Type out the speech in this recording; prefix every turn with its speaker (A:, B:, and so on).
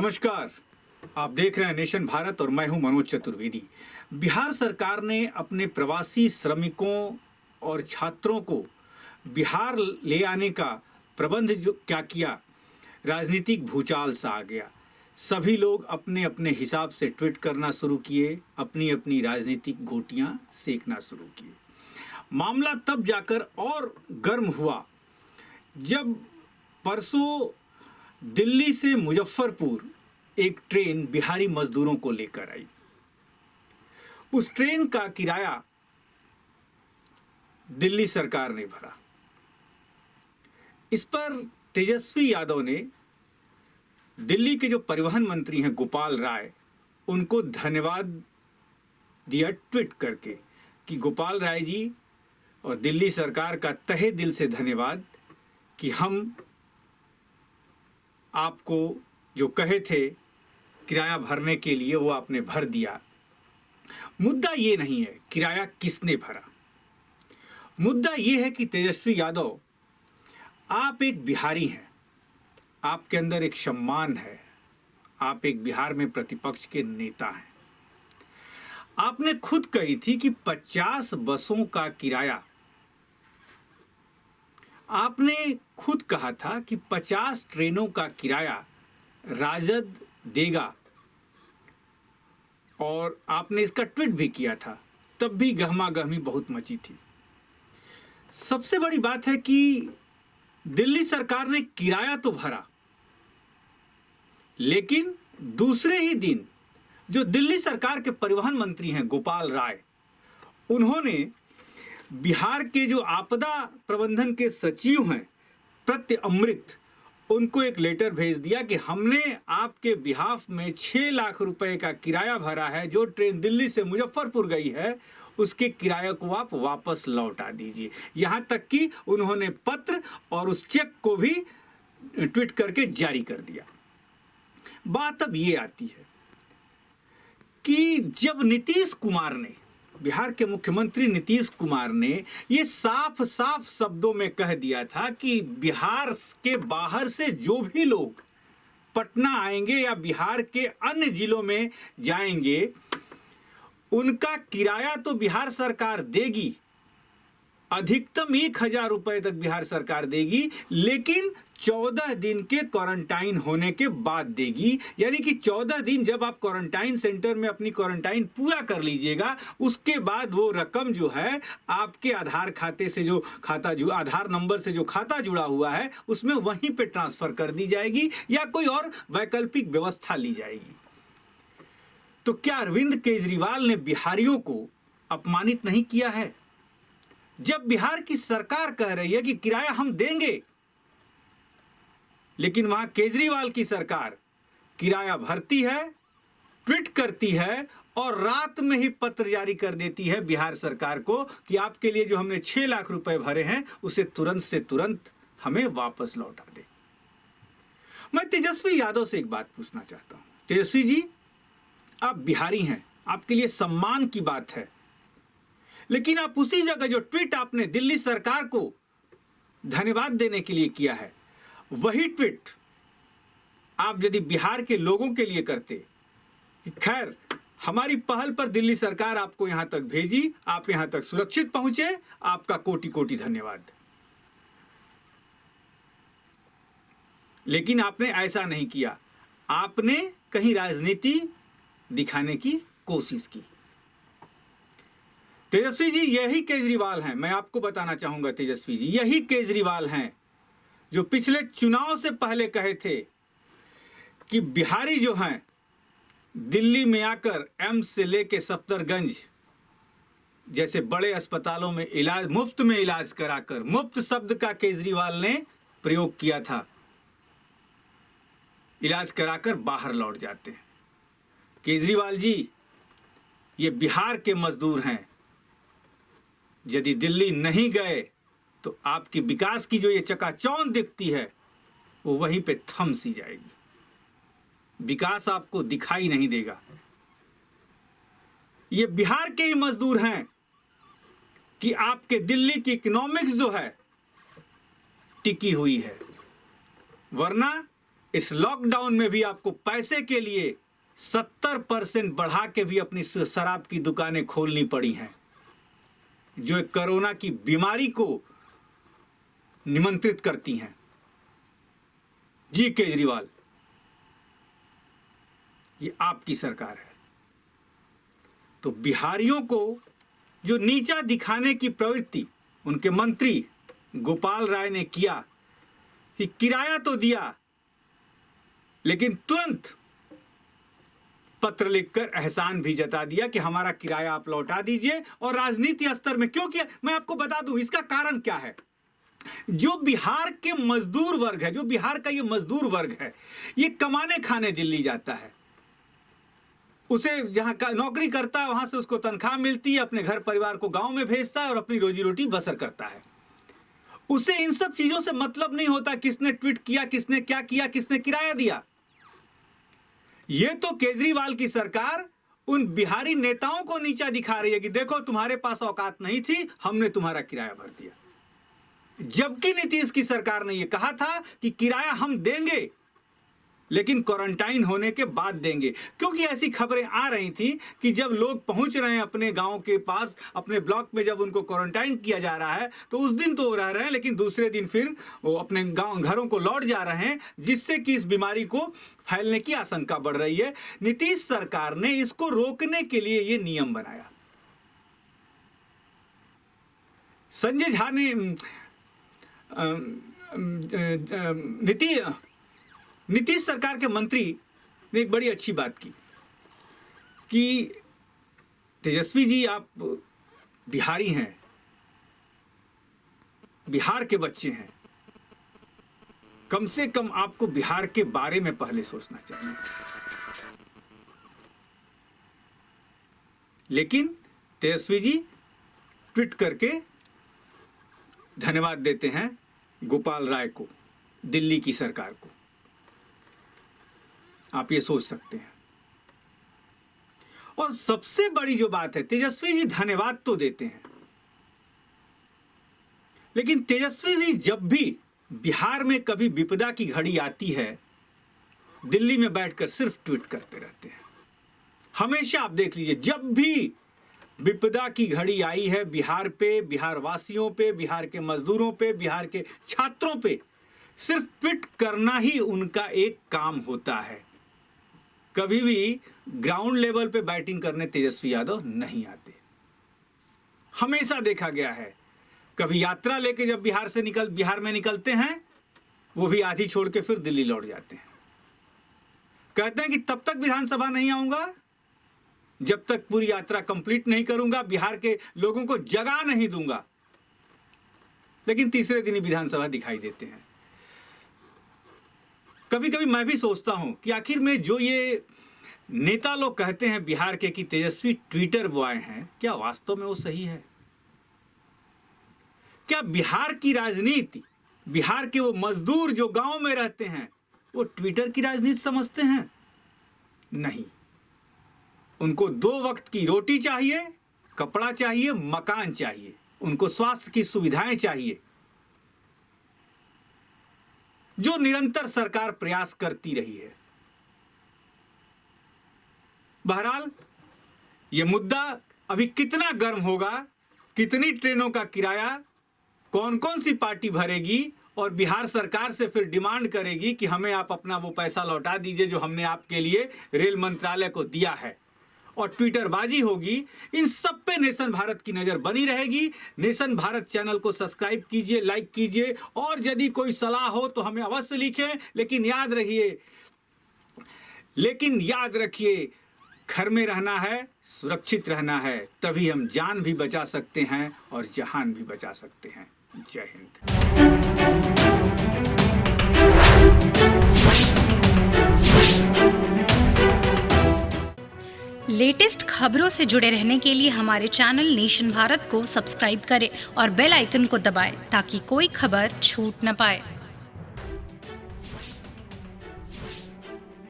A: नमस्कार। आप देख रहे हैं नेशन भारत और मैं हूं मनोज चतुर्वेदी। बिहार सरकार ने अपने प्रवासी श्रमिकों और छात्रों को बिहार ले आने का प्रबंध जो क्या किया, राजनीतिक भूचाल सा आ गया। सभी लोग अपने अपने हिसाब से ट्वीट करना शुरू किए, अपनी अपनी राजनीतिक गोटियां सेकना शुरू किए। मामला तब जाकर और गर्म हुआ जब परसों दिल्ली से मुजफ्फरपुर एक ट्रेन बिहारी मजदूरों को लेकर आई। उस ट्रेन का किराया दिल्ली सरकार ने भरा। इस पर तेजस्वी यादव ने दिल्ली के जो परिवहन मंत्री हैं गोपाल राय, उनको धन्यवाद दिया ट्वीट करके कि गोपाल राय जी और दिल्ली सरकार का तहे दिल से धन्यवाद कि हम आपको जो कहे थे किराया भरने के लिए वो आपने भर दिया। मुद्दा ये नहीं है किराया किसने भरा, मुद्दा ये है कि तेजस्वी यादव, आप एक बिहारी हैं, आपके अंदर एक सम्मान है, आप एक बिहार में प्रतिपक्ष के नेता हैं। आपने खुद कही थी कि 50 बसों का किराया, आपने खुद कहा था कि 50 ट्रेनों का किराया राजद देगा और आपने इसका ट्वीट भी किया था। तब भी गहमा गहमी बहुत मची थी। सबसे बड़ी बात है कि दिल्ली सरकार ने किराया तो भरा, लेकिन दूसरे ही दिन जो दिल्ली सरकार के परिवहन मंत्री हैं गोपाल राय, उन्होंने बिहार के जो आपदा प्रबंधन के सचिव हैं प्रत्यय अमृत, उनको एक लेटर भेज दिया कि हमने आपके बिहाफ में 6 लाख रुपए का किराया भरा है। जो ट्रेन दिल्ली से मुजफ्फरपुर गई है उसके किराए को आप वापस लौटा दीजिए। यहां तक कि उन्होंने पत्र और उस चेक को भी ट्वीट करके जारी कर दिया। बात अब ये आती है कि जब नीतीश कुमार ने, बिहार के मुख्यमंत्री नीतीश कुमार ने ये साफ साफ शब्दों में कह दिया था कि बिहार के बाहर से जो भी लोग पटना आएंगे या बिहार के अन्य जिलों में जाएंगे, उनका किराया तो बिहार सरकार देगी, अधिकतम 1000 रुपए तक बिहार सरकार देगी, लेकिन 14 दिन के क्वारंटाइन होने के बाद देगी। यानी कि 14 दिन जब आप क्वारंटाइन सेंटर में अपनी क्वारंटाइन पूरा कर लीजिएगा, उसके बाद वो रकम जो है आपके आधार खाते से जो खाता जो आधार नंबर से जो खाता जुड़ा हुआ है उसमें वहीं पे ट्रांसफर कर दी जाएगी या कोई और वैकल्पिक व्यवस्था ली जाएगी। तो क्या अरविंद केजरीवाल ने बिहारियों को अपमानित नहीं किया है? जब बिहार की सरकार कह रही है कि किराया हम देंगे, लेकिन वहां केजरीवाल की सरकार किराया भरती है, ट्वीट करती है और रात में ही पत्र जारी कर देती है बिहार सरकार को कि आपके लिए जो हमने 6 लाख रुपए भरे हैं उसे तुरंत से तुरंत हमें वापस लौटा दे। मैं तेजस्वी यादव से एक बात पूछना चाहता हूं। तेजस्वी जी, आप बिहारी हैं, आपके लिए सम्मान की बात है, लेकिन आप उसी जगह जो ट्वीट आपने दिल्ली सरकार को धन्यवाद देने के लिए किया है, वही ट्वीट आप यदि बिहार के लोगों के लिए करते कि खैर हमारी पहल पर दिल्ली सरकार आपको यहां तक भेजी, आप यहां तक सुरक्षित पहुंचे, आपका कोटि कोटि धन्यवाद। लेकिन आपने ऐसा नहीं किया, आपने कहीं राजनीति दिखाने की कोशिश की। तेजस्वी जी, यही केजरीवाल हैं, मैं आपको बताना चाहूंगा तेजस्वी जी, यही केजरीवाल हैं जो पिछले चुनाव से पहले कहे थे कि बिहारी जो हैं दिल्ली में आकर एम्स से लेके सफदरगंज जैसे बड़े अस्पतालों में इलाज, मुफ्त में इलाज कराकर, मुफ्त शब्द का केजरीवाल ने प्रयोग किया था, इलाज कराकर बाहर लौट जाते हैं। केजरीवाल जी, ये बिहार के मजदूर हैं, यदि दिल्ली नहीं गए तो आपकी विकास की जो ये चकाचौंध दिखती है वो वहीं पे थम सी जाएगी, विकास आपको दिखाई नहीं देगा। ये बिहार के ही मजदूर हैं कि आपके दिल्ली की इकोनॉमिक्स जो है टिकी हुई है, वरना इस लॉकडाउन में भी आपको पैसे के लिए 70% बढ़ा के भी अपनी शराब की दुकानें खोलनी पड़ी हैं, जो एक कोरोना की बीमारी को निमंत्रित करती हैं। जी केजरीवाल, ये आपकी सरकार है। तो बिहारियों को जो नीचा दिखाने की प्रवृत्ति उनके मंत्री गोपाल राय ने किया कि किराया तो दिया, लेकिन तुरंत पत्र लिखकर एहसान भी जता दिया कि हमारा किराया आप लौटा दीजिए। और राजनीति स्तर में क्यों किया, मैं आपको बता दूं इसका कारण क्या है। जो बिहार के मजदूर वर्ग है, जो बिहार का ये मजदूर वर्ग है, ये कमाने खाने दिल्ली जाता है। उसे जहां का नौकरी करता है वहां से उसको तनख्वाह मिलती है, अपने घर परिवार को गांव में भेजता है और अपनी रोजी रोटी बसर करता है। उसे इन सब चीजों से मतलब नहीं होता किसने ट्वीट किया, किसने क्या किया, किसने किराया दिया। ये तो केजरीवाल की सरकार उन बिहारी नेताओं को नीचा दिखा रही है कि देखो तुम्हारे पास औकात नहीं थी, हमने तुम्हारा किराया भर दिया। जबकि नीतीश की सरकार ने यह कहा था कि किराया हम देंगे, लेकिन क्वारंटाइन होने के बाद देंगे। क्योंकि ऐसी खबरें आ रही थी कि जब लोग पहुंच रहे हैं अपने गांव के पास, अपने ब्लॉक में, जब उनको क्वारंटाइन किया जा रहा है तो उस दिन तो वो रह रहे हैं, लेकिन दूसरे दिन फिर वो अपने गांव घरों को लौट जा रहे हैं, जिससे कि इस बीमारी को फैलने की आशंका बढ़ रही है। नीतीश सरकार ने इसको रोकने के लिए ये नियम बनाया। संजय झा ने नीतीश सरकार के मंत्री ने एक बड़ी अच्छी बात की कि तेजस्वी जी, आप बिहारी हैं, बिहार के बच्चे हैं, कम से कम आपको बिहार के बारे में पहले सोचना चाहिए। लेकिन तेजस्वी जी ट्वीट करके धन्यवाद देते हैं गोपाल राय को, दिल्ली की सरकार को। आप ये सोच सकते हैं। और सबसे बड़ी जो बात है, तेजस्वी जी धन्यवाद तो देते हैं, लेकिन तेजस्वी जी जब भी बिहार में कभी विपदा की घड़ी आती है, दिल्ली में बैठकर सिर्फ ट्वीट करते रहते हैं। हमेशा आप देख लीजिए, जब भी विपदा की घड़ी आई है बिहार पे, बिहार वासियों पे, बिहार के मजदूरों पे, बिहार के छात्रों पे, सिर्फ ट्वीट करना ही उनका एक काम होता है। कभी भी ग्राउंड लेवल पे बैटिंग करने तेजस्वी यादव नहीं आते। हमेशा देखा गया है, कभी यात्रा लेके जब बिहार में निकलते हैं, वो भी आधी छोड़ के फिर दिल्ली लौट जाते हैं। कहते हैं कि तब तक विधानसभा नहीं आऊंगा जब तक पूरी यात्रा कंप्लीट नहीं करूंगा, बिहार के लोगों को जगा नहीं दूंगा। लेकिन तीसरे दिन ही विधानसभा दिखाई देते हैं। कभी कभी मैं भी सोचता हूं कि आखिर में जो ये नेता लोग कहते हैं बिहार के कि तेजस्वी ट्विटर बॉय हैं, क्या वास्तव में वो सही है? क्या बिहार की राजनीति, बिहार के वो मजदूर जो गांव में रहते हैं, वो ट्विटर की राजनीति समझते हैं? नहीं। उनको 2 वक्त की रोटी चाहिए, कपड़ा चाहिए, मकान चाहिए, उनको स्वास्थ्य की सुविधाएं चाहिए, जो निरंतर सरकार प्रयास करती रही है। बहरहाल यह मुद्दा अभी कितना गर्म होगा, कितनी ट्रेनों का किराया कौन कौन सी पार्टी भरेगी और बिहार सरकार से फिर डिमांड करेगी कि हमें आप अपना वो पैसा लौटा दीजिए जो हमने आपके लिए रेल मंत्रालय को दिया है, और ट्विटरबाजी होगी। इन सब पे नेशन भारत की नजर बनी रहेगी। नेशन भारत चैनल को सब्सक्राइब कीजिए, लाइक कीजिए, और यदि कोई सलाह हो तो हमें अवश्य लिखें। लेकिन याद रखिए, घर में रहना है, सुरक्षित रहना है, तभी हम जान भी बचा सकते हैं और जहान भी बचा सकते हैं। जय हिंद।
B: लेटेस्ट खबरों से जुड़े रहने के लिए हमारे चैनल नेशन भारत को सब्सक्राइब करें और बेल आइकन को दबाएं ताकि कोई खबर छूट न पाए।